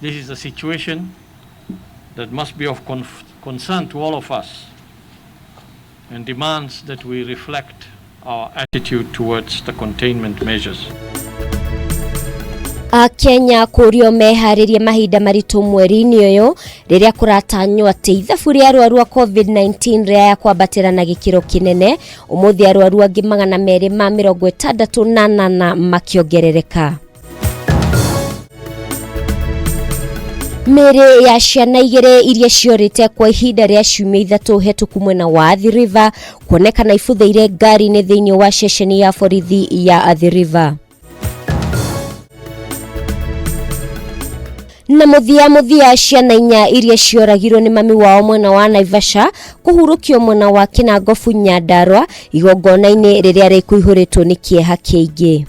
This is a situation that must be of concern to all of us and demands that we reflect our attitude towards the containment measures. Kenya kurio meharirie mahinda maritu mweri-ini uyu riria kuratanywo ati ithabu ria arwaru a COVID-19 ria ya kwambatira na gikiro kinene, umuthi arwaru angi 268 makiongerereka. Mere ya ciana igere iria ciorite kwa ihinda ria ciumia 3 hetuku mwena wa Athi River kuonekana ibuthiire ngari-ini thiini wa ceceni ya borithi ya Athi River. Na muthia ciana 4 iria cioragirwo ni mami wao mwena wa Naivasha kuhurukio mwena wa Kinangofu Nyandarua igongona-ini riria rikuihuritwo ni kieha kiingi.